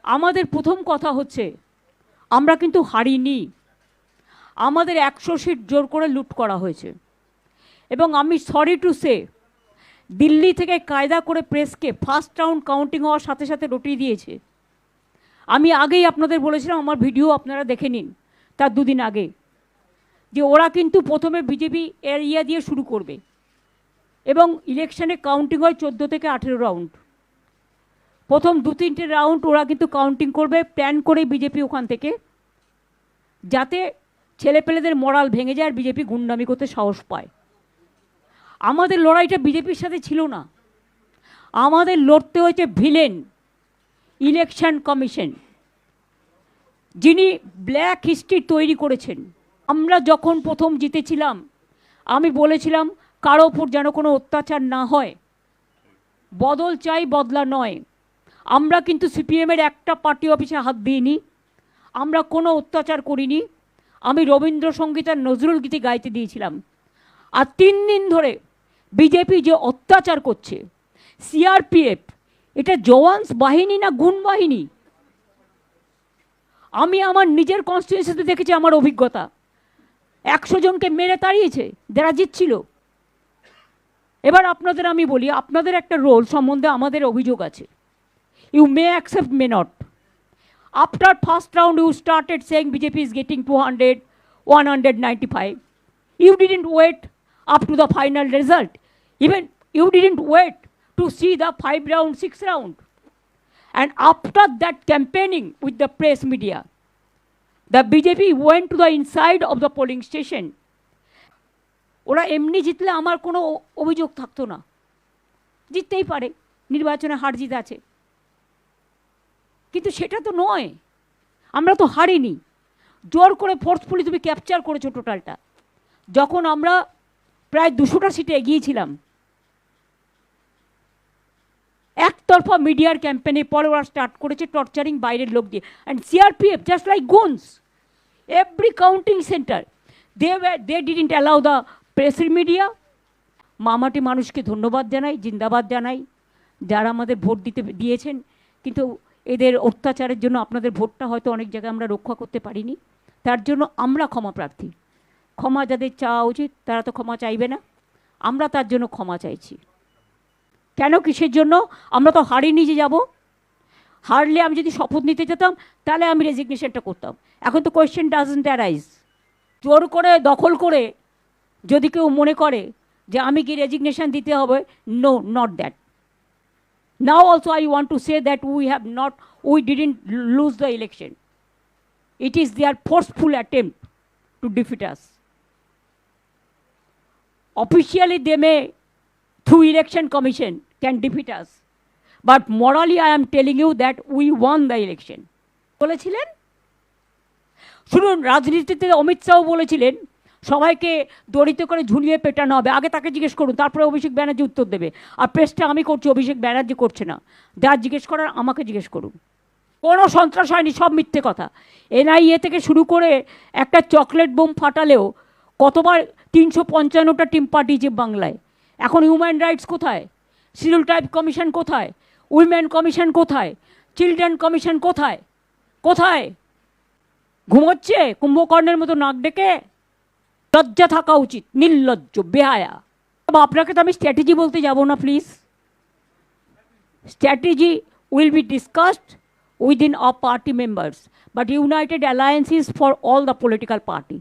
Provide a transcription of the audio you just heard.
আমাদের প্রথম কথা হচ্ছে আমরা কিন্তু হারিনি। আমাদের 100 সিট জোর করে লুট করা হয়েছে এবং আমি সরি টু সে দিল্লি থেকে কায়দা করে প্রেসকে ফার্স্ট রাউন্ড কাউন্টিং হওয়ার সাথে সাথে রটিয়ে দিয়েছে। আমি আগেই আপনাদের বলেছিলাম, আমার ভিডিও আপনারা দেখে নিন তার দুদিন আগে, যে ওরা কিন্তু প্রথমে বিজেপি এরিয়া দিয়ে শুরু করবে এবং ইলেকশনে কাউন্টিং হয় 14 থেকে 18 রাউন্ড। প্রথম 2-3টে রাউন্ড ওরা কিন্তু কাউন্টিং করবে প্ল্যান করে বিজেপি ওখান থেকে, যাতে ছেলেপেলেদের মরাল ভেঙে যায় আর বিজেপি গুন্ডামি করতে সাহস পায়। আমাদের লড়াইটা বিজেপির সাথে ছিল না, আমাদের লড়তে হয়েছে ভিলেন ইলেকশন কমিশন, যিনি ব্ল্যাক হিস্ট্রি তৈরি করেছেন। আমরা যখন প্রথম জিতেছিলাম আমি বলেছিলাম কারো ওপর যেন কোনো অত্যাচার না হয়, বদল চাই বদলা নয়। আমরা কিন্তু সিপিএমের একটা পার্টি অফিসে হাত দিইনি, আমরা কোনো অত্যাচার করিনি। আমি রবীন্দ্রসঙ্গীত আর নজরুল গীতি গাইতে দিয়েছিলাম। আর 3 দিন ধরে বিজেপি যে অত্যাচার করছে, সিআরপিএফ এটা জওয়ান্স বাহিনী না গুণ বাহিনী? আমি আমার নিজের কনস্টিটিউয়েন্সিতে দেখেছি, আমার অভিজ্ঞতা 100 জনকে মেরে তাড়িয়েছে যারা জিতছিল। এবার আপনাদের আমি বলি, আপনাদের একটা রোল সম্বন্ধে আমাদের অভিযোগ আছে। You may accept, may not. After first round, you started saying BJP is getting 200, 195. You didn't wait up to the final result. Even you didn't wait to see the 5 round, 6 round. And after that campaigning with the press media, the BJP went to the inside of the polling station. ওরা এমনি জিতলে আমার কোনো অভিযোগ থাকতো না, জিততেই পারে, নির্বাচনে হার জিত আছে, কিন্তু সেটা তো নয়। আমরা তো হারিনি, জোর করে ফোর্সফুলি তুমি ক্যাপচার করেছো টোটালটা। যখন আমরা প্রায় 200টা সিটে এগিয়েছিলাম, একতরফা মিডিয়ার ক্যাম্পেনে পরে ওরা স্টার্ট করেছে টর্চারিং বাইরের লোক দিয়ে। And CRPF just like goons, every counting centre they didn't allow the press media. মামাটি মানুষকে ধন্যবাদ জানাই, জিন্দাবাদ জানাই যারা আমাদের ভোট দিয়েছেন, কিন্তু এদের অত্যাচারের জন্য আপনাদের ভোটটা হয়তো অনেক জায়গায় আমরা রক্ষা করতে পারিনি, তার জন্য আমরা ক্ষমা প্রার্থী। ক্ষমা যাদের চাওয়া উচিত তারা তো ক্ষমা চাইবে না, আমরা তার জন্য ক্ষমা চাইছি। কেন, কিসের জন্য? আমরা তো হারিনি যে যাব। হারলে আমি যদি শপথ নিতে যেতাম তাহলে আমি রেজিগনেশনটা করতাম। এখন তো কোয়েশ্চেন ডাজন্ট অ্যারাইজ। জোর করে দখল করে যদি কেউ মনে করে যে আমি কি রেজিগনেশন দিতে হবে, no, not that. Now also I want to say that we didn't lose the election. It is their forceful attempt to defeat us. Officially they may, through election commission, can defeat us. But morally I am telling you that we won the election. বলেছিলেন, শুনুন, রাজনীতিতে অমিত শাহ বলেছিলেন সবাইকে দড়িত করে ঝুলিয়ে পেটানো হবে। আগে তাকে জিজ্ঞেস করুন, তারপরে অভিষেক ব্যানার্জি উত্তর দেবে। আর প্রেসটা আমি করছি, অভিষেক ব্যানার্জি করছে না। যার জিজ্ঞেস করার আমাকে জিজ্ঞেস করুন। কোনো সন্ত্রাস হয়নি, সব মিথ্যে কথা। এনআইএ থেকে শুরু করে একটা চকলেট বোম ফাটালেও কতবার 355টা টিম পাঠিয়েছে বাংলায়। এখন হিউম্যান রাইটস কোথায়? শিডিউল ট্রাইব কমিশন কোথায়? উইমেন কমিশন কোথায়? চিলড্রেন কমিশন কোথায়? কোথায়? ঘুমোচ্ছে কুম্ভকর্ণের মতো নাক ডেকে? লজ্জা থাকা উচিত, নির্লজ্জ, বেহায়া। আপনাকে তো আমি স্ট্র্যাটেজি বলতে যাব না, please. Strategy will be discussed within our party members, but united alliance is for all the political party.